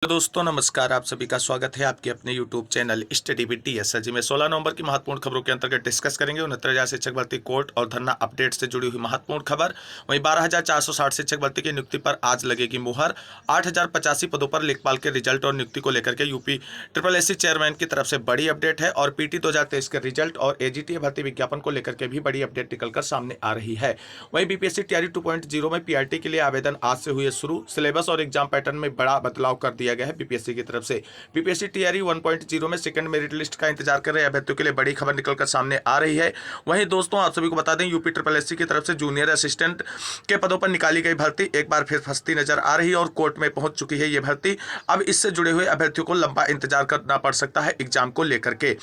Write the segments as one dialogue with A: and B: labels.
A: तो दोस्तों नमस्कार। आप सभी का स्वागत है आपके अपने YouTube channel study with TSL ji में 16 नवंबर की महत्वपूर्ण खबरों के अंतर्गत डिस्कस करेंगे 69,000 शिक्षक भर्ती कोर्ट और धरना अपडेट से जुड़ी हुई महत्वपूर्ण खबर। वहीं 12,460 शिक्षक भर्ती की नियुक्ति पर आज लगेगी मुहर। 8,085 पदों पर लेखपाल के रिजल्ट और नियुक्ति को लेकर के यूपी SSSC चेयरमैन की तरफ से बड़ी अपडेट है और पीटी 2023 के रिजल्ट और एजीटीए भर्ती विज्ञापन को लेकर के भी बड़ी अपडेट निकलकर सामने आ रही है। वहीं बीपीएससी तैयारी 2.0 में पीआरटी के लिए आवेदन आज से हुए शुरू। सिलेबस और एग्जाम पैटर्न में बड़ा बदलाव कर दिया गया है बीपीएससी की तरफ से। बीपीएससी टीआरई 1.0 में सेकंड मेरिट लिस्ट का इंतजार कर रहे अभ्यर्थियों के लिए बड़ी खबर निकलकर सामने आ रही है। वहीं दोस्तों आप सभी को बता दें यूपी SSSC की तरफ से जूनियर असिस्टेंट के पदों पर निकाली गई भर्ती एक बार फिर फंसती नजर आ रही है और कोर्ट में पहुंच चुकी है ये भर्ती। अब इससे जुड़े हुए अभ्यर्थियों को लंबा इंतजार करना पड़ सकता है एग्जाम को लेकर के।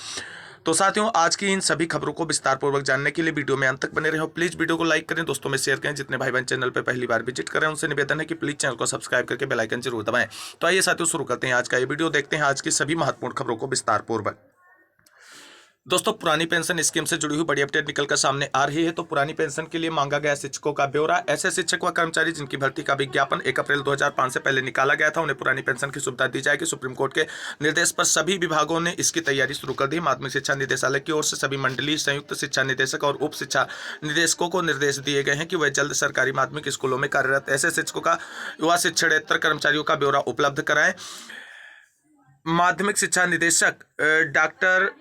A: तो साथियों आज की इन सभी खबरों को विस्तार पूर्वक जानने के लिए वीडियो में अंत तक बने रहो। प्लीज वीडियो को लाइक करें, दोस्तों में शेयर करें। जितने भाई बहन चैनल पर पहली बार विजिट करें उनसे निवेदन है कि प्लीज चैनल को सब्सक्राइब करके बेल आइकन जरूर दबाएं। तो आइए साथियों शुरू करते हैं आज का ये वीडियो। देखते हैं आज की सभी महत्वपूर्ण खबरों को विस्तार पूर्वक। दोस्तों पुरानी पेंशन स्कीम से जुड़ी हुई बड़ी अपडेट निकलकर सामने आ रही है। तो पुरानी पेंशन के लिए मांगा गया शिक्षकों का ब्यौरा। ऐसे शिक्षक व कर्मचारी जिनकी भर्ती का विज्ञापन 1 अप्रैल 2005 से पहले निकाला गया था उन्हें पुरानी पेंशन की सुविधा दी जाएगी। सुप्रीम कोर्ट के निर्देश पर सभी विभागों ने इसकी तैयारी शुरू कर दी। माध्यमिक शिक्षा निदेशालय की ओर से सभी मंडलीय संयुक्त शिक्षा निदेशक और उप शिक्षा निदेशकों को निर्देश दिए गए हैं कि वह जल्द सरकारी माध्यमिक स्कूलों में कार्यरत ऐसे शिक्षकों का युवा शिक्षणेतर कर्मचारियों का ब्यौरा उपलब्ध कराएं। माध्यमिक शिक्षा निदेशक डॉक्टर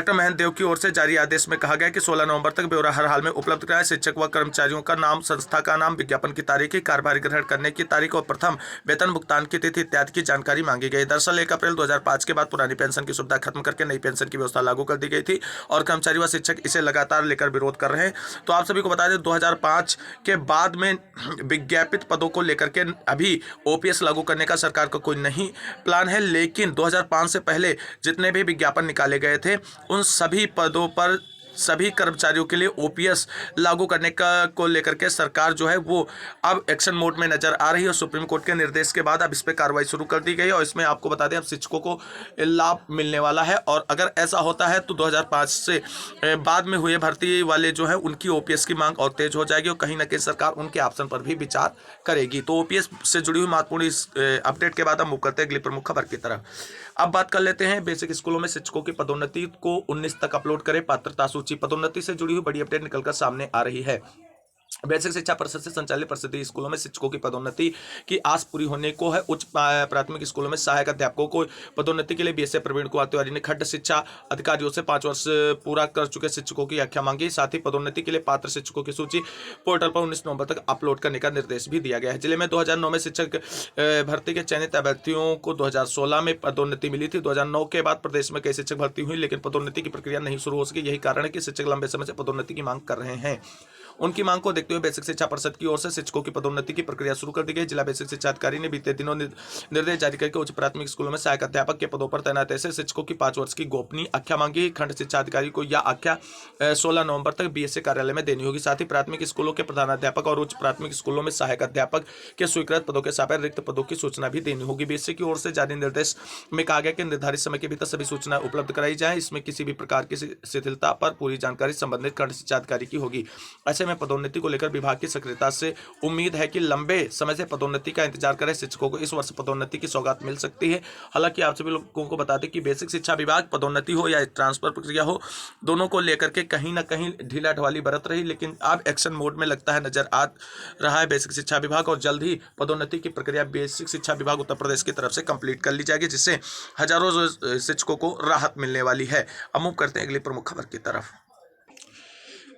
A: महेंद्र देव की ओर से जारी आदेश में कहा गया कि 16 नवंबर तक ब्यौरा हर हाल में उपलब्ध कराए। शिक्षक व कर्मचारियों का नाम, संस्था का नाम, विज्ञापन की तारीख, कार्यभार ग्रहण करने की तारीख और प्रथम वेतन भुगतान की तिथि इत्यादि की जानकारी मांगी गई। दरअसल 1 अप्रैल 2005 के बाद पुरानी पेंशन की सुविधा खत्म करके नई पेंशन की व्यवस्था लागू कर दी गई थी और कर्मचारी व शिक्षक इसे लगातार लेकर विरोध कर रहे हैं। तो आप सभी को बता दें 2005 के बाद में विज्ञापित पदों को लेकर के अभी ओपीएस लागू करने का सरकार का कोई नहीं प्लान है, लेकिन 2005 से पहले जितने भी विज्ञापन निकाले गए थे उन सभी पदों पर सभी कर्मचारियों के लिए ओपीएस लागू करने का को लेकर के सरकार जो है वो अब एक्शन मोड में नजर आ रही है और सुप्रीम कोर्ट के निर्देश के बाद अब इस पर कार्रवाई शुरू कर दी गई है और इसमें आपको बता दें अब शिक्षकों को लाभ मिलने वाला है। और अगर ऐसा होता है तो 2005 से बाद में हुए भर्ती वाले जो है उनकी ओपीएस की मांग और तेज हो जाएगी और कहीं ना कहीं सरकार उनके ऑप्शन पर भी विचार करेगी। तो ओपीएस से जुड़ी हुई महत्वपूर्ण इस अपडेट के बाद हम मुख करते हैं अगली प्रमुख खबर की तरफ। अब बात कर लेते हैं बेसिक स्कूलों में शिक्षकों की पदोन्नति को 19 तक अपलोड करें पात्रता सूची। पदोन्नति से जुड़ी हुई बड़ी अपडेट निकलकर सामने आ रही है। बेसिक शिक्षा परिषद से संचालित परिषदीय स्कूलों में शिक्षकों की पदोन्नति की आस पूरी होने को है। उच्च प्राथमिक स्कूलों में सहायक अध्यापकों को पदोन्नति के लिए बीएसए प्रवीण कुमार तिवारी ने खंड शिक्षा अधिकारियों से 5 वर्ष पूरा कर चुके शिक्षकों की व्याख्या मांगी। साथ ही पदोन्नति के लिए पात्र शिक्षकों की सूची पोर्टल पर 19 नवंबर तक अपलोड करने का निर्देश भी दिया गया है। जिले में 2009 में शिक्षक भर्ती के चयनित अभ्यर्थियों को 2016 में पदोन्नति मिली थी। 2009 के बाद प्रदेश में कई शिक्षक भर्ती हुई लेकिन पदोन्नति की प्रक्रिया नहीं शुरू हो सकी। यही कारण है कि शिक्षक लंबे समय से पदोन्नति की मांग कर रहे हैं। उनकी मांग को देखते हुए बेसिक शिक्षा परिषद की ओर से शिक्षकों की पदोन्नति की प्रक्रिया शुरू कर दी गई। जिला बेसिक शिक्षा अधिकारी ने बीते दिनों निर्देश जारी करके उच्च प्राथमिक स्कूलों में सहायक अध्यापक के पदों पर तैनात ऐसे शिक्षकों की 5 वर्ष की गोपनीय आख्या मांगी। खंड शिक्षा अधिकारी को यह आख्या 16 नवंबर तक बीएसए कार्यालय में देनी होगी। साथ ही प्राथमिक स्कूलों के प्रधानाध्यापक और उच्च प्राथमिक स्कूलों में सहायक अध्यापक के स्वीकृत पदों के साथ रिक्त पदों की सूचना भी देनी होगी। बीएसए की ओर से जारी निर्देश में कहा गया कि निर्धारित समय के भीतर सभी सूचनाएं उपलब्ध कराई जाए। इसमें किसी भी प्रकार की शिथिलता पर पूरी जानकारी संबंधित खंड शिक्षा अधिकारी की होगी। ऐसे में पदोन्नति को लेकर विभाग की सक्रियता से उम्मीद है कि लंबे समय से पदोन्नति का इंतजार कर रहे शिक्षकों को इस वर्ष पदोन्नति की सौगात मिल सकती है। हालांकि आप सभी लोगों को बता दें कि बेसिक शिक्षा विभाग पदोन्नति हो या ट्रांसफर प्रक्रिया हो दोनों को लेकर के कहीं ना कहीं ढीला ढवाली बरत रही, लेकिन अब एक्शन मोड में लगता है नजर आ रहा है बेसिक शिक्षा विभाग और जल्द ही पदोन्नति की प्रक्रिया बेसिक शिक्षा विभाग उत्तर प्रदेश की तरफ से कंप्लीट कर ली जाएगी जिससे हजारों शिक्षकों को राहत मिलने वाली है। अब मूव करते हैं अगली प्रमुख खबर की तरफ।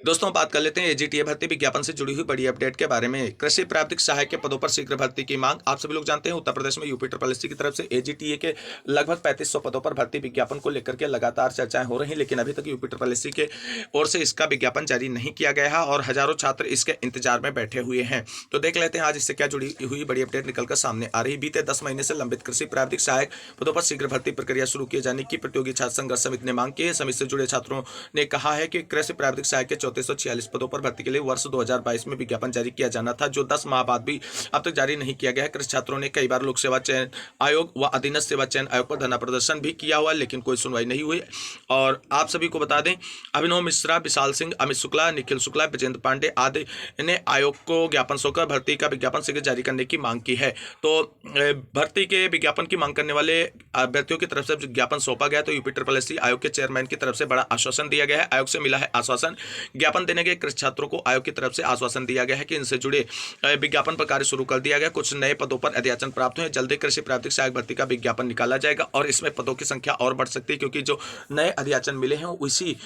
A: दोस्तों बात कर लेते हैं एजीटीए भर्ती विज्ञापन से जुड़ी हुई बड़ी अपडेट के बारे में। कृषि प्राविधिक सहायक के पदों पर शीघ्र भर्ती की मांग। आप सभी लोग जानते हैं उत्तर प्रदेश में यूपी SSSC की तरफ से एजीटीए के लगभग 3500 पदों पर भर्ती विज्ञापन को लेकर के लगातार चर्चाएं हो रही हैं, लेकिन अभी तक यूपी SSSC के ओर से इसका विज्ञापन जारी नहीं किया गया है और हजारों छात्र इसके इंतजार में बैठे हुए हैं। तो देख लेते हैं आज इससे क्या जुड़ी हुई बड़ी अपडेट निकलकर सामने आ रही। बीते 10 महीने से लंबित कृषि प्राविधिक सहायक पदों पर शीघ्र भर्ती प्रक्रिया शुरू किए जाने की प्रतियोगी छात्र संघर्ष समिति ने मांग की है। समिति से जुड़े छात्रों ने कहा है कि कृषि प्राविधिक सहायक के 3446 पदों पर भर्ती के लिए वर्ष 2022 में विज्ञापन जारी किया जाना था, जो 10 माह बाद भी अब तक जारी नहीं किया गया है। कृषि छात्रों ने कई बार लोक सेवा चयन आयोग व अधीनस्थ सेवा चयन आयोग पर धरना प्रदर्शन भी किया हुआ, लेकिन कोई सुनवाई नहीं हुई। और आप सभी को बता दें, अभिनव मिश्रा, विशाल सिंह, अमित शुक्ला, निखिल शुक्ला, विजेंद्र पांडे आदि ने आयोग को ज्ञापन सौंपकर भर्ती का विज्ञापन शीघ्र जारी करने की मांग की है। तो भर्ती के विज्ञापन की मांग करने वाले अभ्यर्थियों की तरफ से ज्ञापन सौंपा गया, तो यूपी आयोग के चेयरमैन की तरफ से बड़ा आश्वासन दिया गया है। आयोग से मिला है आश्वासन। ज्ञापन देने के कृषि छात्रों को आयोग की तरफ से आश्वासन दिया गया है कि इनसे जुड़े विज्ञापन पर कार्य शुरू कर दिया गया। कुछ नए पदों पर अध्याचन प्राप्त हुए। जल्दी कृषि प्राथमिक सहायक भर्ती का विज्ञापन निकाला जाएगा और इसमें पदों की संख्या और बढ़ सकती है, क्योंकि जो नए अध्याचन मिले हैं उसी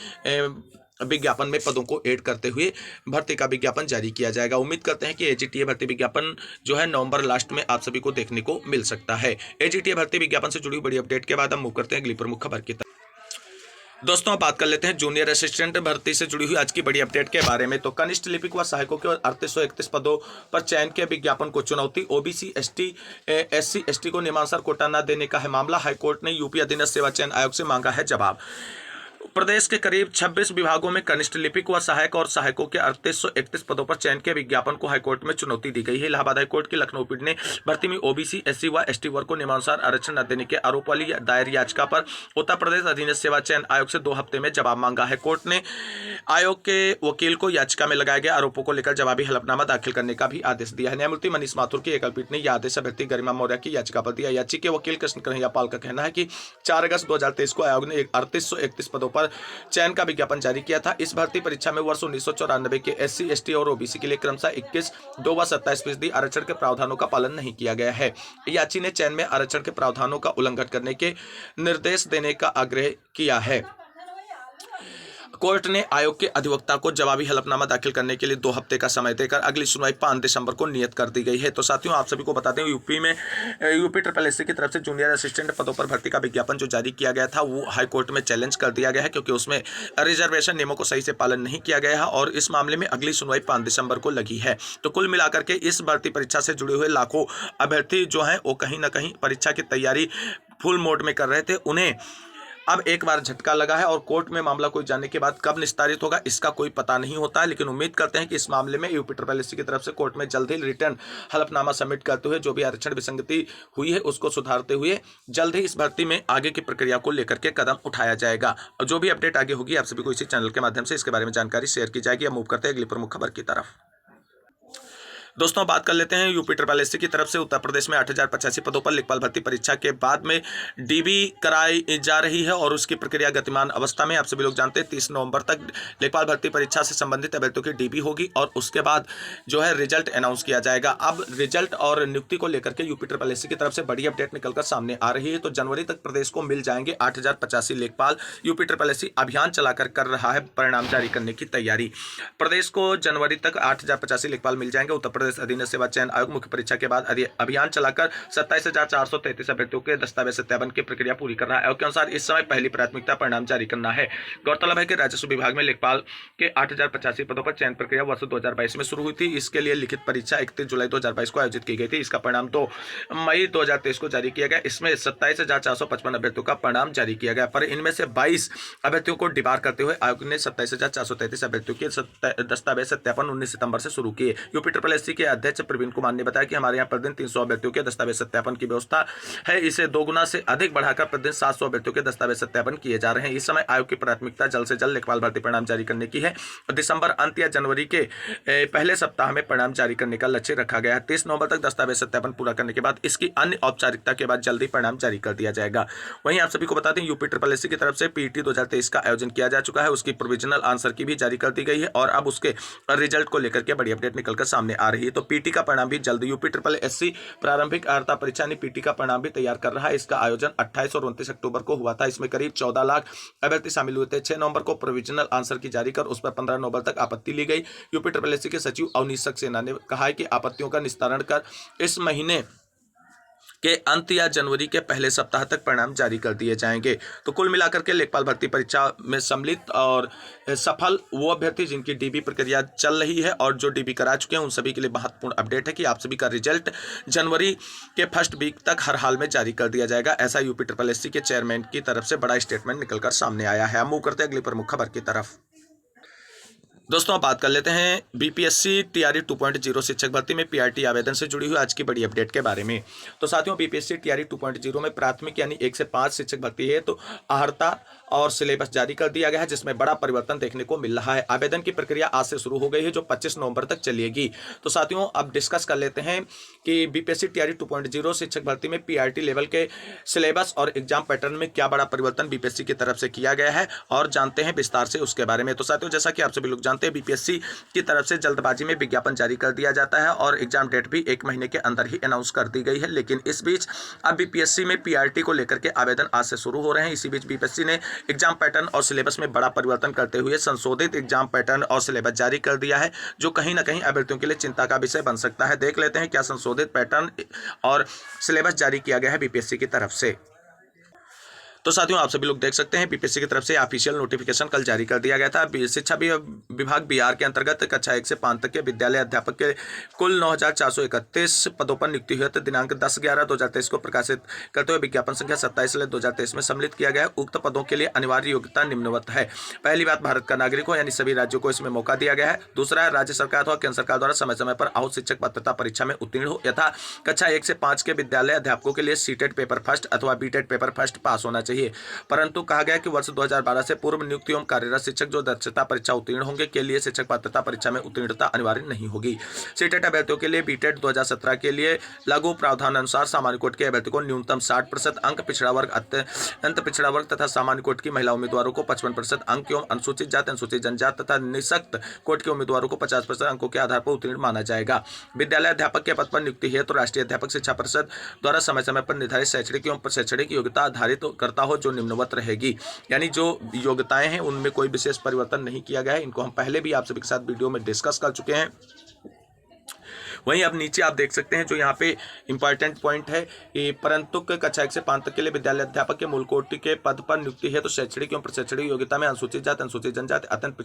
A: विज्ञापन में पदों को ऐड करते हुए भर्ती का विज्ञापन जारी किया जाएगा। उम्मीद करते हैं कि एजीटीए भर्ती विज्ञापन जो है नवंबर लास्ट में आप सभी को देखने को मिल सकता है। एजीटीए भर्ती विज्ञापन से जुड़ी बड़ी अपडेट के बाद हम मूव करते हैं अगली प्रमुख खबर की तरफ। दोस्तों, अब बात कर लेते हैं जूनियर असिस्टेंट भर्ती से जुड़ी हुई आज की बड़ी अपडेट के बारे में। तो कनिष्ठ लिपिक व सहायकों के 3831 पदों पर चयन के विज्ञापन को चुनौती। ओबीसी एससी एसटी को नियमानुसार कोटा न देने का है मामला। हाईकोर्ट ने यूपी अधीनस्थ सेवा चयन आयोग से मांगा है जवाब। प्रदेश के करीब 26 विभागों में कनिष्ठ लिपिक व सहायक और सहायकों के 3831 पदों पर चयन के विज्ञापन को हाईकोर्ट में चुनौती दी गई है। इलाहाबाद हाईकोर्ट की लखनऊ पीठ ने भर्ती में ओबीसी एससी व एसटी वर्ग को नियमानुसार आरक्षण न देने के आरोप वाली दायर याचिका पर उत्तर प्रदेश अधीनस्थ सेवा चयन आयोग से 2 हफ्ते में जवाब मांगा है। कोर्ट ने आयोग के वकील को याचिका में लगाए गए आरोपों को लेकर जवाबी हलफनामा दाखिल करने का भी आदेश दिया है। न्यायमूर्ति मनीष माथुर की एकल पीठ ने यह आदेश अभ्यर्थी गरिमा मौर्य की याचिका पर दिया। याचिका के वकील कृष्ण कन्हैया पाल का कहना है कि 4 अगस्त 2023 को आयोग ने 3831 पदों पर चयन का विज्ञापन जारी किया था। इस भर्ती परीक्षा में वर्ष 1994 के एससी एसटी और ओबीसी के लिए क्रमशः 21, 2 व 27% आरक्षण के प्रावधानों का पालन नहीं किया गया है। याची ने चयन में आरक्षण के प्रावधानों का उल्लंघन करने के निर्देश देने का आग्रह किया है। कोर्ट ने आयोग के अधिवक्ता को जवाबी हलफनामा दाखिल करने के लिए 2 हफ्ते का समय देकर अगली सुनवाई 5 दिसंबर को नियत कर दी गई है। तो साथियों, आप सभी को बता दें, यूपी ट्रिपल एससी की तरफ से जूनियर असिस्टेंट पदों पर भर्ती का विज्ञापन जो जारी किया गया था वो हाईकोर्ट में चैलेंज कर दिया गया है, क्योंकि उसमें रिजर्वेशन नियमों को सही से पालन नहीं किया गया है और इस मामले में अगली सुनवाई 5 दिसंबर को लगी है। तो कुल मिलाकर के इस भर्ती परीक्षा से जुड़े हुए लाखों अभ्यर्थी जो हैं वो कहीं ना कहीं परीक्षा की तैयारी फुल मोड में कर रहे थे। उन्हें अब एक बार झटका लगा है और कोर्ट में मामला कोई जाने के बाद कब निस्तारित होगा इसका कोई पता नहीं होता है। लेकिन उम्मीद करते हैं कि इस मामले में यूपी ट्रिपल एससी की तरफ से कोर्ट में जल्द ही रिटर्न हलफनामा सबमिट करते हुए जो भी आरक्षण विसंगति हुई है उसको सुधारते हुए जल्द ही इस भर्ती में आगे की प्रक्रिया को लेकर के कदम उठाया जाएगा। और जो भी अपडेट आगे होगी आप सभी को इसी चैनल के माध्यम से इसके बारे में जानकारी शेयर की जाएगी। अब मूव करते हैं अगली प्रमुख खबर की तरफ। दोस्तों, बात कर लेते हैं यूपी ट्रिपल एससी की तरफ से उत्तर प्रदेश में 8085 पदों पर लेखपाल भर्ती परीक्षा के बाद में डीबी कराई जा रही है और उसकी प्रक्रिया गतिमान अवस्था में। आप सभी लोग जानते हैं 30 नवंबर तक लेखपाल भर्ती परीक्षा से संबंधित अभ्यर्थियों की डीबी होगी और उसके बाद जो है रिजल्ट अनाउंस किया जाएगा। अब रिजल्ट और नियुक्ति को लेकर के यूपी ट्रिपल एससी की तरफ से बड़ी अपडेट निकलकर सामने आ रही है। तो जनवरी तक प्रदेश को मिल जाएंगे 8085 लेखपाल। यूपी ट्रिपल एससी अभियान चलाकर कर रहा है परिणाम जारी करने की तैयारी। प्रदेश को जनवरी तक 8085 लेखपाल मिल जाएंगे। उत्तर प्रदेश अधीनस्थ सेवा चयन आयोग मुख्य परीक्षा के बाद अभियान चलाकर 27,433 अभ्यर्थियों के दस्तावेज सत्यापन की प्रक्रिया पूरी कर रहा है। आयोग के अनुसार इस समय पहली प्राथमिकता परिणाम जारी करना है। गौरतलब है कि राजस्व विभाग में लेखपाल के 8085 पदों पर चयन प्रक्रिया वर्ष 2022 में शुरू हुई थी। इसके लिए लिखित परीक्षा 31 जुलाई 2022 को आयोजित की गई थी। इसका परिणाम 2 मई 2023 को जारी किया गया। इसमें 27,455 अभ्यर्थियों का परिणाम जारी किया गया, पर इनमें से 22 अभ्यर्थियों को डिबार करते हुए आयोग ने 27,433 अभ्यर्थियों के दस्तावेज सत्यापन 19 सितंबर से शुरू किए। यूपी ट्रिपल एससी के अध्यक्ष प्रवीण कुमार ने बताया कि हमारे यहाँ प्रतिदिन 300 अभ्यर्थियों के दस्तावेज सत्यापन की व्यवस्था है। इसे 2 गुना से अधिक बढ़ाकर प्रतिदिन 700 अभ्यर्थियों के दस्तावेज सत्यापन किए जा रहे हैं। इस समय आयोग की प्राथमिकता जल्द से जल्द लेखपाल भर्ती परिणाम जारी करने की है। दिसंबर अंत या जनवरी के पहले सप्ताह में परिणाम जारी करने का लक्ष्य रखा गया है। 30 नवंबर तक दस्तावेज सत्यापन पूरा करने के बाद इसकी अन्य औपचारिकता के बाद जल्दी परिणाम जारी कर दिया जाएगा। वहीं आप सभी को बता दें, यूपी ट्रिपल एससी की तरफ से पीटी 2023 का आयोजन किया जा चुका है। उसकी प्रोविजनल आंसर की भी जारी कर दी गई है और अब उसके रिजल्ट को लेकर के बड़ी अपडेट निकलकर सामने आ रही है। तो पीटी का परिणाम भी जल्द यूपी ट्रिपल एससी प्रारंभिक अर्हता परीक्षा ने पीटी का परिणाम भी तैयार कर रहा है। इसका आयोजन 28 और 29 अक्टूबर को हुआ था। इसमें करीब 14 लाख अभ्यर्थी शामिल हुए थे। 6 नवंबर को प्रोविजनल आंसर की जारी कर उस पर 15 नवंबर तक आपत्ति ली गई। यूपी ट्रिपल एससी के सचिव अवनीश सक्सेना ने कहा है कि आपत्तियों का निस्तारण कर इस महीने के अंत या जनवरी के पहले सप्ताह तक परिणाम जारी कर दिए जाएंगे। तो कुल मिलाकर के लेखपाल भर्ती परीक्षा में सम्मिलित और सफल वो अभ्यर्थी जिनकी डीबी प्रक्रिया चल रही है और जो डीबी करा चुके हैं उन सभी के लिए महत्वपूर्ण अपडेट है कि आप सभी का रिजल्ट जनवरी के फर्स्ट वीक तक हर हाल में जारी कर दिया जाएगा। ऐसा यूपी ट्रिपल एससी के चेयरमैन की तरफ से बड़ा स्टेटमेंट निकलकर सामने आया है। हम मूव करते हैं अगली प्रमुख खबर की तरफ। दोस्तों अब बात कर लेते हैं बीपीएससी टीआरई 2.0 शिक्षक भर्ती में पीआरटी आवेदन से जुड़ी हुई आज की बड़ी अपडेट के बारे में। तो साथियों बीपीएससी टीआरई 2.0 में प्राथमिक यानी 1 से 5 शिक्षक भर्ती है तो अहर्ता और सिलेबस जारी कर दिया गया है, जिसमें बड़ा परिवर्तन देखने को मिल रहा है। आवेदन की प्रक्रिया आज से शुरू हो गई है जो 25 नवंबर तक चलेगी। तो साथियों अब डिस्कस कर लेते हैं कि बीपीएससी टीआरई 2.0 शिक्षक भर्ती में पीआरटी लेवल के सिलेबस और एग्जाम पैटर्न में क्या बड़ा परिवर्तन बीपीएससी की तरफ से किया गया है और जानते हैं विस्तार से उसके बारे में। तो साथियों जैसा कि आप सभी लोग जानते हैं बीपीएससी की तरफ से जल्दबाजी में विज्ञापन जारी कर दिया जाता है और एग्जाम डेट भी 1 महीने के अंदर ही अनाउंस कर दी गई है। लेकिन इस बीच अब बीपीएससी में पीआरटी को लेकर के आवेदन आज से शुरू हो रहे हैं। इसी बीच बीपीएससी ने एग्जाम पैटर्न और सिलेबस में बड़ा परिवर्तन करते हुए संशोधित एग्जाम पैटर्न और सिलेबस जारी कर दिया है, जो कहीं ना कहीं अभ्यर्थियों के लिए चिंता का विषय बन सकता है। देख लेते हैं क्या संशोधित पैटर्न और सिलेबस जारी किया गया है बीपीएससी की तरफ से। तो साथियों आप सभी लोग देख सकते हैं बीपीएससी की तरफ से ऑफिशियल नोटिफिकेशन कल जारी कर दिया गया था। शिक्षा विभाग बिहार के अंतर्गत कक्षा 1 से 5 तक के विद्यालय अध्यापक के कुल 9,431 पदों पर नियुक्ति हुई। दिनांक 10/11/2023 को प्रकाशित करते हुए विज्ञापन संख्या 27/2023 में सम्मिलित किया गया। उक्त पदों के लिए अनिवार्य योग्यता निम्नवत है। पहली बात, भारत का नागरिक हो यानी सभी राज्यों को इसमें मौका दिया गया है। दूसरा है राज्य सरकार अथवा केंद्र सरकार द्वारा समय समय पर आहूत शिक्षक पात्रता परीक्षा में उत्तीर्ण हो यथा कक्षा 1 से 5 के विद्यालय अध्यापकों के लिए सीटेट पेपर फर्स्ट अथवा बीटेट पेपर फर्स्ट पास होना चाहिए। परंतु कहा गया कि वर्ष 2012 से पूर्व नियुक्त एवं कार्यरत शिक्षक जो दक्षता परीक्षा उत्तीर्ण होंगे के लिए शिक्षक पात्रता परीक्षा में उत्तीर्णता अनिवार्य नहीं होगी। सीटेट अभ्यर्थियों के लिए बीटेट 2017 के लिए लागू प्रावधान अनुसार सामान्य कोटि के अभ्यर्थी को न्यूनतम 60% अंक, पिछड़ा वर्ग अत्यंत पिछड़ा वर्ग तथा सामान्य कोटि की महिला उम्मीदवारों को 55% अंक एवं अनुसूचित जाति, अनुसूचित जनजाति तथा निःशक्त कोटि के उम्मीदवारों को 50% अंकों के आधार पर उत्तीर्ण माना जाएगा। विद्यालय अध्यापक के पद पर नियुक्ति है तो राष्ट्रीय अध्यापक शिक्षा परिषद द्वारा समय समय पर निर्धारित शैक्षणिक एवं शैक्षणिक योग्यता आधारित करता हो जो निम्नवत रहेगी। यानी जो योग्यताएं हैं उनमें कोई विशेष परिवर्तन नहीं किया गया है। इनको हम पहले भी आप सभी के साथ वीडियो में डिस्कस कर चुके हैं। वहीं अब नीचे आप देख सकते हैं जो यहाँ पे इंपॉर्टेंट पॉइंट है कि परंतु कक्षा 1 से 5 तक के लिए विद्यालय अध्यापक के मूल कोटि के पद पर नियुक्ति है तो शैक्षणिक एवं प्रशैक्षणिक योग्यता में अनुसूचित जाति, अनुसूचित जनजाति, अत्यंत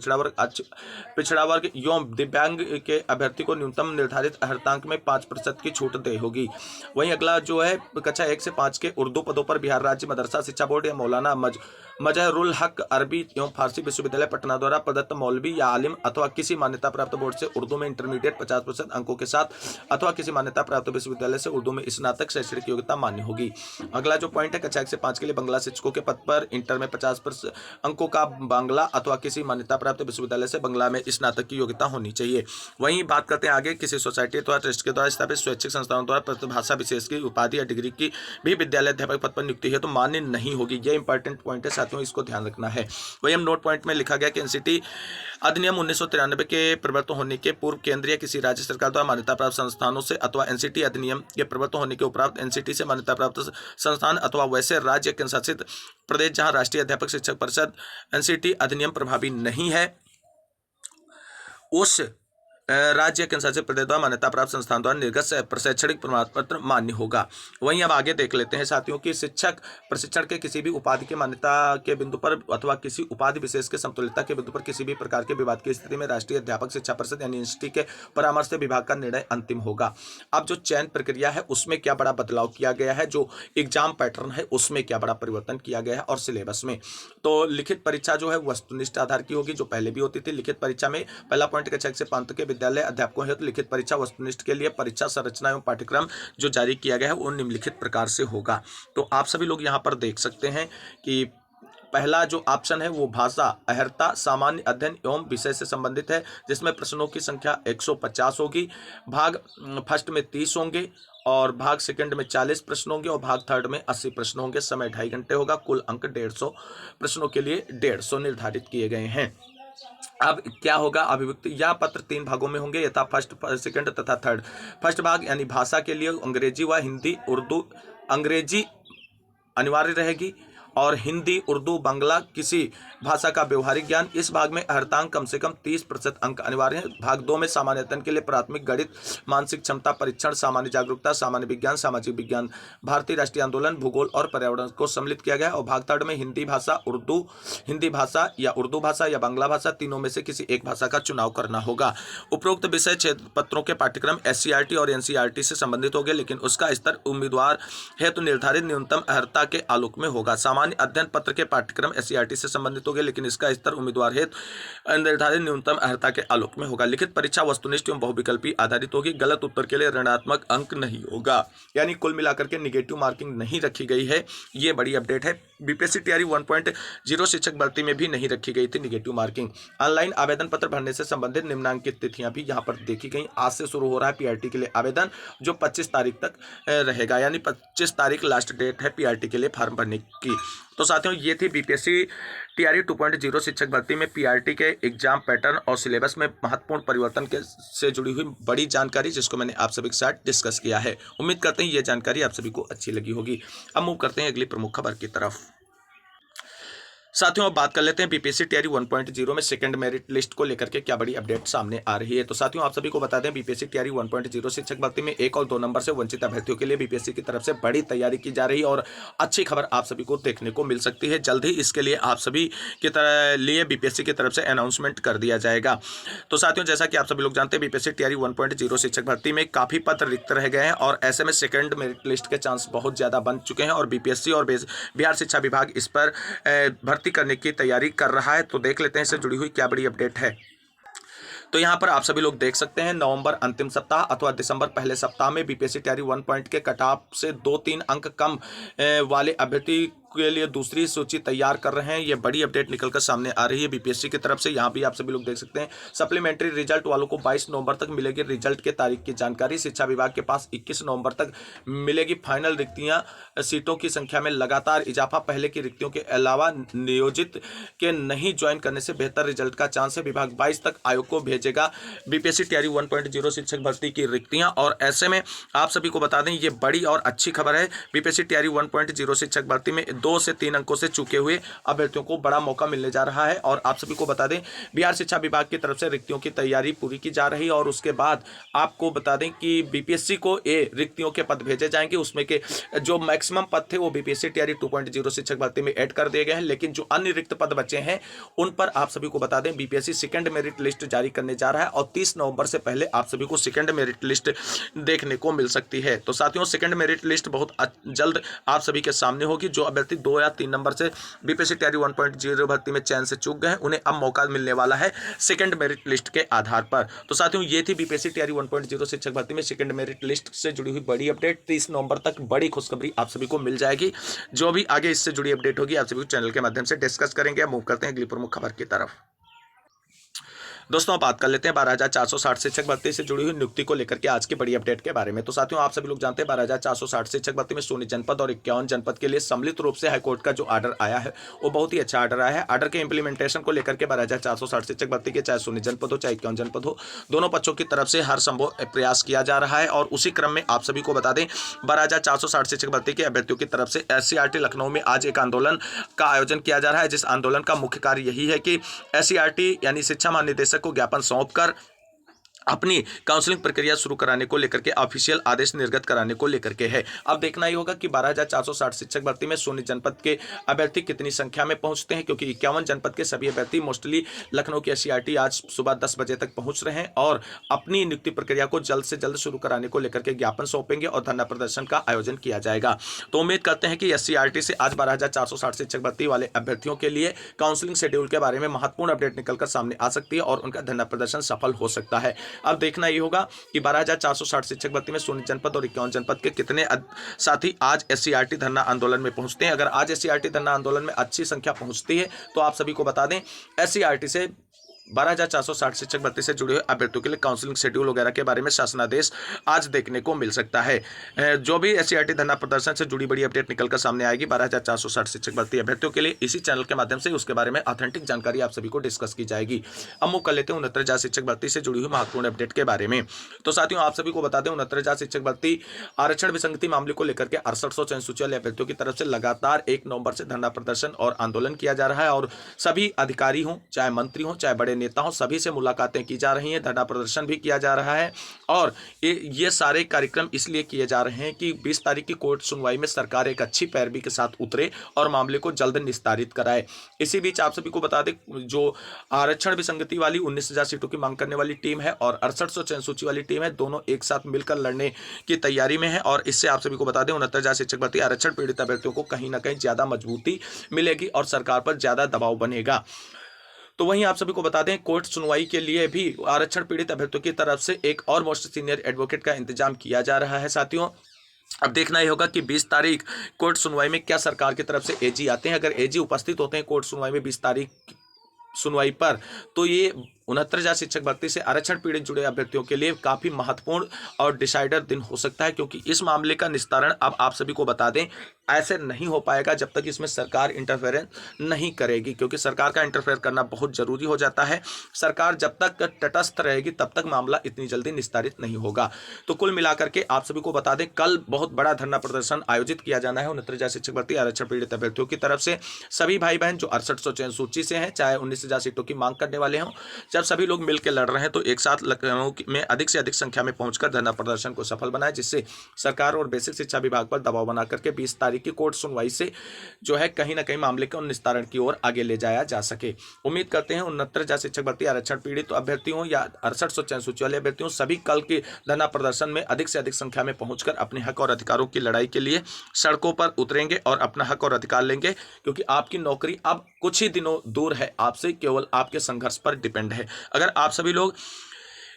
A: पिछड़ा वर्ग एवं दिव्यांग के अभ्यर्थी को न्यूनतम निर्धारित अर्हतांक में 5% की छूट दे होगी। वहीं अगला जो है कक्षा 1 से 5 के उर्दू पदों पर बिहार राज्य मदरसा शिक्षा बोर्ड या मौलाना मजहरुल हक अरबी एवं फारसी विश्वविद्यालय पटना द्वारा प्रदत्त मौलवी या आलिम अथवा किसी मान्यता प्राप्त बोर्ड से उर्दू में इंटरमीडिएट 50% अंकों के साथ अथवा किसी मान्यता प्राप्त विश्वविद्यालय से उर्दू में स्नातक शैक्षणिक योग्यता मान्य होगी। अगला जो पॉइंट है कक्षा 1 से 5 के लिए बांग्ला शिक्षकों के पद पर इंटर में 50% अंकों का बांग्ला अथवा किसी मान्यता प्राप्त विश्वविद्यालय से बांग्ला में स्नातक की योग्यता होनी चाहिए। वहीं बात करते हैं आगे, किसी सोसाइटी अथवा ट्रस्ट के द्वारा स्थापित स्वैच्छिक संस्थाओं द्वारा प्रतिभाषा विशेष की उपाधि या डिग्री की भी विद्यालय अध्यापक पद पर नियुक्ति है तो मान्य नहीं होगी। यह इंपॉर्टेंट पॉइंट है साथियों, इसको ध्यान रखना है। वही हम नोट पॉइंट में लिखा गया कि एनसीटी अधिनियम 1993 के प्रवर्तन होने के पूर्व केंद्रीय किसी राज्य सरकार द्वारा मान्यता प्राप्त संस्थानों से अथवा एनसीटी अधिनियम के प्रवर्तन होने के उपरांत एनसीटी से मान्यता प्राप्त संस्थान अथवा वैसे राज्य केंद्र शासित प्रदेश जहां राष्ट्रीय अध्यापक शिक्षक परिषद एनसीटी अधिनियम प्रभावी नहीं है उस राज्य केंद्र शासित प्रदेश द्वारा मान्यता प्राप्त संस्थान द्वारा निर्गत प्रशैक्षणिक प्रमाण पत्र मान्य होगा। वहीं अब आगे देख लेते हैं साथियों की शिक्षक प्रशिक्षण के किसी भी उपाधि के मान्यता के बिंदु पर अथवा किसी उपाधि विशेष के समतुल्यता के बिंदु पर किसी भी प्रकार के विवाद की स्थिति में राष्ट्रीय अध्यापक शिक्षा परिषद यानी एनसीटी के परामर्श से विभाग का निर्णय अंतिम होगा। अब जो चयन प्रक्रिया है उसमें क्या बड़ा बदलाव किया गया है, जो एग्जाम पैटर्न है उसमें क्या बड़ा परिवर्तन किया गया है और सिलेबस में। तो लिखित परीक्षा जो है वस्तुनिष्ठ आधार की होगी जो पहले भी होती थी। लिखित परीक्षा में पहला पॉइंट कक्षा 1 से 5 तक के विद्यालय अध्यापकों है तो लिखित परीक्षा वस्तुनिष्ठ के लिए परीक्षा संरचना एवं पाठ्यक्रम जो जारी किया गया है वो निम्नलिखित प्रकार से होगा। तो आप सभी लोग यहाँ पर देख सकते हैं कि पहला जो ऑप्शन है वो भाषा अहर्ता सामान्य अध्ययन एवं विषय से संबंधित है, जिसमें प्रश्नों की संख्या 150 होगी। भाग फर्स्ट में 30 होंगे और भाग सेकंड में 40 प्रश्न होंगे और भाग थर्ड में 80 प्रश्न होंगे। समय 2.5 घंटे होगा। कुल अंक 150 प्रश्नों के लिए 150 निर्धारित किए गए हैं। अब क्या होगा, अभिव्यक्ति या पत्र 3 भागों में होंगे यथा फर्स्ट, सेकंड तथा थर्ड। फर्स्ट भाग यानी भाषा के लिए अंग्रेजी व हिंदी उर्दू, अंग्रेजी अनिवार्य रहेगी और हिंदी उर्दू बांग्ला किसी भाषा का व्यवहारिक ज्ञान। इस भाग में अर्हतांक कम से कम 30% अंक अनिवार्य है। भाग 2 में सामान्य अध्ययन के लिए प्राथमिक गणित, मानसिक क्षमता परीक्षण, सामान्य जागरूकता, सामान्य विज्ञान, सामाजिक विज्ञान, भारतीय राष्ट्रीय आंदोलन, भूगोल और पर्यावरण को सम्मिलित किया गया। और भाग थर्ड में हिंदी भाषा या उर्दू भाषा या बांग्ला भाषा तीनों में से किसी एक भाषा का चुनाव करना होगा। उपरोक्त विषय क्षेत्र पत्रों के पाठ्यक्रम SCERT और NCERT से संबंधित होंगे, लेकिन उसका स्तर उम्मीदवार हेतु निर्धारित न्यूनतम अर्हता के आलोक में होगा। सामान्य अध्ययन पत्र के पाठ्यक्रम SCERT से संबंधित होंगे, लेकिन इसका स्तर उम्मीदवार हेतु निर्धारित न्यूनतम अर्हता के आलोक में होगा। लिखित परीक्षा वस्तुनिष्ठ एवं बहुविकल्पी आधारित होगी। गलत उत्तर के लिए ऋणात्मक अंक नहीं होगा, यानी कुल मिलाकर के निगेटिव मार्किंग नहीं रखी गई है। ये बड़ी अपडेट है। BPSC तैयारी 1.0 शिक्षक भर्ती में भी नहीं रखी गई थी निगेटिव मार्किंग। ऑनलाइन आवेदन पत्र भरने से संबंधित निम्नांकित तिथियां भी यहां पर देखी गई। आज से शुरू हो रहा है PRT के लिए आवेदन, जो 25 तारीख तक रहेगा, यानी 25 तारीख लास्ट डेट है PRT के लिए फॉर्म भरने की। तो साथियों, ये थी BPSC तैयारी 2.0 शिक्षक भर्ती में PRT के एग्जाम पैटर्न और सिलेबस में महत्वपूर्ण परिवर्तन के से जुड़ी हुई बड़ी जानकारी, जिसको मैंने आप सभी के साथ डिस्कस किया है। उम्मीद करते हैं ये जानकारी आप सभी को अच्छी लगी होगी। अब मूव करते हैं अगली प्रमुख खबर की तरफ। साथियों, अब बात कर लेते हैं BPSC तैयारी 1.0 में सेकंड मेरिट लिस्ट को लेकर के क्या बड़ी अपडेट सामने आ रही है। तो साथियों, आप सभी को बता दें, BPSC तैयारी 1.0 शिक्षक भर्ती में 1 और 2 नंबर से वंचित अभ्यर्थियों के लिए BPSC की तरफ से बड़ी तैयारी की जा रही है और अच्छी खबर आप सभी को देखने को मिल सकती है। जल्द ही इसके लिए आप सभी के लिए BPSC की तरफ से अनाउंसमेंट कर दिया जाएगा। तो साथियों, जैसा कि आप सभी लोग जानते हैं, BPSC तैयारी 1.0 शिक्षक भर्ती में काफ़ी पद रिक्त रह गए हैं और ऐसे में सेकंड मेरिट लिस्ट के चांस बहुत ज़्यादा बन चुके हैं और BPSC और बिहार शिक्षा विभाग इस पर भर्ती करने की तैयारी कर रहा है। तो देख लेते हैं इससे जुड़ी हुई क्या बड़ी अपडेट है। तो यहाँ पर आप सभी लोग देख सकते हैं, नवंबर अंतिम सप्ताह अथवा दिसंबर पहले सप्ताह में BPSC तैयारी 1 पॉइंट के कट ऑफ से 2-3 अंक कम वाले अभ्यर्थी के लिए दूसरी सूची तैयार कर रहे हैं। ये बड़ी अपडेट निकलकर सामने आ रही है BPSC की तरफ से। यहाँ भी आप सभी लोग देख सकते हैं, सप्लीमेंट्री रिजल्ट वालों को 22 नवंबर तक मिलेगी रिजल्ट के तारीख की जानकारी। शिक्षा विभाग के पास 21 नवंबर तक मिलेगी फाइनल रिक्तियाँ। सीटों की संख्या में लगातार इजाफा, पहले की रिक्तियों के अलावा नियोजित के नहीं ज्वाइन करने से बेहतर रिजल्ट का चांस है। विभाग 22 तक आयोग को भेजेगा BPSC तैयारी 1.0 शिक्षक भर्ती की रिक्तियाँ। और ऐसे में आप सभी को बता दें, ये बड़ी और अच्छी खबर है। BPSC तैयारी 1.0 शिक्षक भर्ती में 2 से 3 अंकों से चूके हुए अभ्यर्थियों को बड़ा मौका मिलने जा रहा है। और आप सभी को बता दें, बिहार शिक्षा विभाग की तरफ से रिक्तियों की तैयारी पूरी की जा रही है और उसके बाद आपको बता दें कि BPSC को रिक्तियों के पद भेजे जाएंगे। उसमें के जो मैक्सिमम पद थे वो BPSC तैयारी 2.0 शिक्षक भर्ती में ऐड कर दिए गए हैं, लेकिन जो अन्य रिक्त पद बचे हैं उन पर आप सभी को बता दें BPSC सेकंड मेरिट लिस्ट जारी करने जा रहा है और 30 नवंबर से पहले आप सभी को सेकंड मेरिट लिस्ट देखने को मिल सकती है। तो साथियों, सेकंड मेरिट लिस्ट बहुत जल्द आप सभी के सामने होगी। जो अभ्यर्थी 2 या 3 नंबर से BPSC तैयारी 1.0 भर्ती में चयन से चूक गए, उन्हें अब मौका मिलने वाला है सेकंड मेरिट लिस्ट के आधार पर। तो साथियों, ये थी BPSC तैयारी 1.0 शिक्षक भर्ती में सेकंड मेरिट लिस्ट से जुड़ी हुई बड़ी अपडेट। 30 नवंबर तक बड़ी खुशखबरी आप सभी को मिल जाएगी। जो भी आगे इससे जुड़ी अपडेट होगी आप सभी को चैनल के माध्यम से डिस्कस करेंगे। मूव करते हैं अगली प्रमुख खबर की तरफ। दोस्तों, बात कर लेते हैं 12,460 शिक्षक भर्ती से जुड़ी हुई नियुक्ति को लेकर के आज की बड़ी अपडेट के बारे में। तो साथियों, आप सभी लोग जानते हैं 12,460 शिक्षक भर्ती में सोनी जनपद और 51 जनपद के लिए सम्मिलित रूप से हाईकोर्ट का जो ऑर्डर आया है वो बहुत ही अच्छा ऑर्डर आया है। ऑर्डर के इंप्लीमेंटेशन को लेकर के 12,460 शिक्षक भर्ती के चाहे सोनी जनपद हो चाहे 51 जनपद हो, दोनों पक्षों की तरफ से हर संभव प्रयास किया जा रहा है। और उसी क्रम में आप सभी को बता दें, 12,460 शिक्षक भर्ती के अभ्यर्थियों की तरफ से SCERT लखनऊ में आज एक आंदोलन का आयोजन किया जा रहा है, जिस आंदोलन का मुख्य कार्य यही है कि SCERT यानी शिक्षा महानिदेशक को ज्ञापन सौंपकर अपनी काउंसलिंग प्रक्रिया शुरू कराने को लेकर के ऑफिशियल आदेश निर्गत कराने को लेकर के है। अब देखना ही होगा कि 12,460 शिक्षक भर्ती में सोनी जनपद के अभ्यर्थी कितनी संख्या में पहुंचते हैं, क्योंकि 51 जनपद के सभी अभ्यर्थी मोस्टली लखनऊ की SCERT आज सुबह 10 बजे तक पहुंच रहे हैं और अपनी नियुक्ति प्रक्रिया को जल्द से जल्द शुरू कराने को लेकर के ज्ञापन सौंपेंगे और धरना प्रदर्शन का आयोजन किया जाएगा। तो उम्मीद करते हैं कि SCERT से आज 12,460 शिक्षक भर्ती वाले अभ्यर्थियों के लिए काउंसलिंग शेड्यूल के बारे में महत्वपूर्ण अपडेट निकलकर सामने आ सकती है और उनका धरना प्रदर्शन सफल हो सकता है। अब देखना ये होगा कि 12,460 शिक्षक भर्ती में सोनी जनपद और 51 जनपद के कितने साथी आज SCERT धरना आंदोलन में पहुंचते हैं। अगर आज SCERT धरना आंदोलन में अच्छी संख्या पहुंचती है तो आप सभी को बता दें, SCERT से 12,460 शिक्षक भर्ती से जुड़े हुए अभ्यर्थियों के लिए काउंसलिंग शेड्यूल वगैरह के बारे में शासनादेश आज देखने को मिल सकता है। जो भी SCERT धरना प्रदर्शन से जुड़ी बड़ी अपडेट निकलकर सामने आएगी 12,460 शिक्षक भर्ती अभ्यर्थियों के लिए, इसी चैनल के माध्यम से उसके बारे में ऑथेंटिक जानकारी आप सभी को डिस्कस की जाएगी। अब मूव कर लेते हैं 69,000 शिक्षक भर्ती से जुड़ी हुई महत्वपूर्ण अपडेट के बारे में। तो साथियों, आप सभी को बता दें, 69,000 शिक्षक भर्ती आरक्षण विसंगति मामले को लेकर के 6800 चयन सूची वाले अभ्यर्थियों की तरफ से लगातार 1 नवंबर से धरना प्रदर्शन और आंदोलन किया जा रहा है और सभी अधिकारी हों चाहे मंत्री हों चाहे बड़े नेताओं सभी से मुलाकातें की जा रही हैं, धरना प्रदर्शन भी किया जा रहा है और ये सारे कार्यक्रम इसलिए किए जा रहे हैं कि 20 तारीख की कोर्ट सुनवाई में सरकार एक अच्छी पैरवी के साथ उतरे और मामले को जल्द निस्तारित कराए। इसी बीच आप सभी को बता दें, जो आरक्षण विसंगति वाली 19,000 सीटों की मांग करने वाली टीम है और 6800 चयन सूची वाली टीम है, दोनों एक साथ मिलकर लड़ने की तैयारी में है और इससे आप सभी को बता दें 69,000 शिक्षक भर्ती आरक्षण पीड़ित अभ्यर्थियों को कहीं ना कहीं ज्यादा मजबूती मिलेगी और सरकार पर ज्यादा दबाव बनेगा। तो वहीं आप सभी को बता दें, कोर्ट सुनवाई के लिए भी आरक्षण पीड़ित अभ्यर्थियों की तरफ से एक और मोस्ट सीनियर एडवोकेट का इंतजाम किया जा रहा है। साथियों, अब देखना ही होगा कि 20 तारीख कोर्ट सुनवाई में क्या सरकार की तरफ से एजी आते हैं। अगर एजी उपस्थित होते हैं कोर्ट सुनवाई में 20 तारीख सुनवाई पर, तो ये 69,000 शिक्षक भर्ती से आरक्षण पीड़ित जुड़े अभ्यर्थियों के लिए काफी महत्वपूर्ण और डिसाइडर दिन हो सकता है, क्योंकि इस मामले का निस्तारण अब आप सभी को बता दें ऐसे नहीं हो पाएगा जब तक इसमें सरकार इंटरफेरेंस नहीं करेगी, क्योंकि सरकार का इंटरफेयर करना बहुत जरूरी हो जाता है। सरकार जब तक तटस्थ रहेगी तब तक मामला इतनी जल्दी निस्तारित नहीं होगा। तो कुल मिलाकर के आप सभी को बता दें, कल बहुत बड़ा धरना प्रदर्शन आयोजित किया जाना है 69,000 शिक्षक भर्ती आरक्षण पीड़ित अभ्यर्थियों की तरफ से। सभी भाई बहन जो 6800 चयन सूची से हैं, चाहे 19,000 सीटों की मांग करने वाले हों, जब सभी लोग मिलकर लड़ रहे हैं तो एक साथ लखनऊ में अधिक से अधिक संख्या में पहुंचकर धरना प्रदर्शन को सफल बनाए, जिससे सरकार और बेसिक शिक्षा विभाग पर दबाव बना करके 20 तारीख की कोर्ट सुनवाई से जो है कहीं ना कहीं मामले को निस्तारण की ओर आगे ले जाया जा सके। उम्मीद करते हैं 69,000 शिक्षक भर्ती आरक्षण पीड़ित अभ्यर्थियों या 6800 चयन सूची वाले अभ्यर्थियों सभी कल के धरना प्रदर्शन में अधिक से अधिक संख्या में पहुंचकर अपने हक और अधिकारों की लड़ाई के लिए सड़कों पर उतरेंगे और अपना हक और अधिकार लेंगे, क्योंकि आपकी नौकरी अब कुछ ही दिनों दूर है आपसे, केवल आपके संघर्ष पर डिपेंड है। अगर आप सभी लोग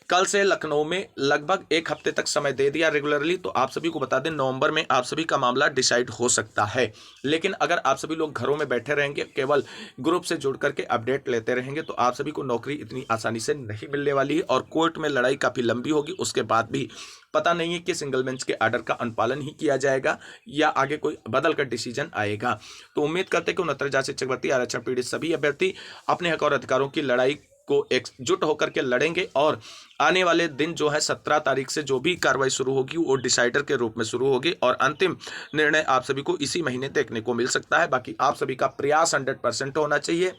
A: कल से लखनऊ में लगभग एक हफ्ते तक समय दे दिया रेगुलरली, तो आप सभी को बता दें नवंबर में आप सभी का मामला डिसाइड हो सकता है। लेकिन अगर आप सभी लोग घरों में बैठे रहेंगे, केवल ग्रुप से जुड़ करके अपडेट लेते रहेंगे, तो आप सभी को नौकरी इतनी आसानी से नहीं मिलने वाली है और कोर्ट में लड़ाई काफ़ी लंबी होगी। उसके बाद भी पता नहीं है कि सिंगल बेंच के आर्डर का अनुपालन ही किया जाएगा या आगे कोई बदल कर डिसीजन आएगा। तो उम्मीद करते हैं कि 69,000 शिक्षक भर्ती आरक्षण पीड़ित सभी अभ्यर्थी अपने हक और अधिकारों की लड़ाई को एकजुट होकर के लड़ेंगे और आने वाले दिन जो है 17 तारीख से जो भी कार्रवाई शुरू होगी वो डिसाइडर के रूप में शुरू होगी और अंतिम निर्णय आप सभी को इसी महीने देखने को मिल सकता है। बाकी आप सभी का प्रयास 100% होना चाहिए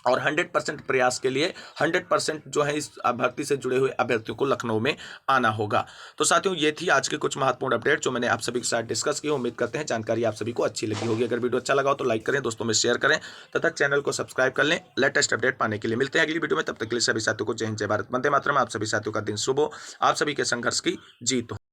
A: और 100% प्रयास के लिए 100% जो है इस भर्ती से जुड़े हुए अभ्यर्थियों को लखनऊ में आना होगा। तो साथियों, ये थी आज की कुछ महत्वपूर्ण अपडेट जो मैंने आप सभी के साथ डिस्कस की। उम्मीद करते हैं जानकारी आप सभी को अच्छी लगी होगी। अगर वीडियो अच्छा लगा हो तो लाइक करें, दोस्तों में शेयर करें तथा चैनल को सब्सक्राइब कर लें लेटेस्ट अपडेट पाने के लिए। मिलते हैं अगली वीडियो में, तब तक के लिए सभी साथियों को जय हिंद जय भारत। वंदे मातरम। आप सभी साथियों का दिन शुभ हो, आप सभी के संघर्ष की जीत हो।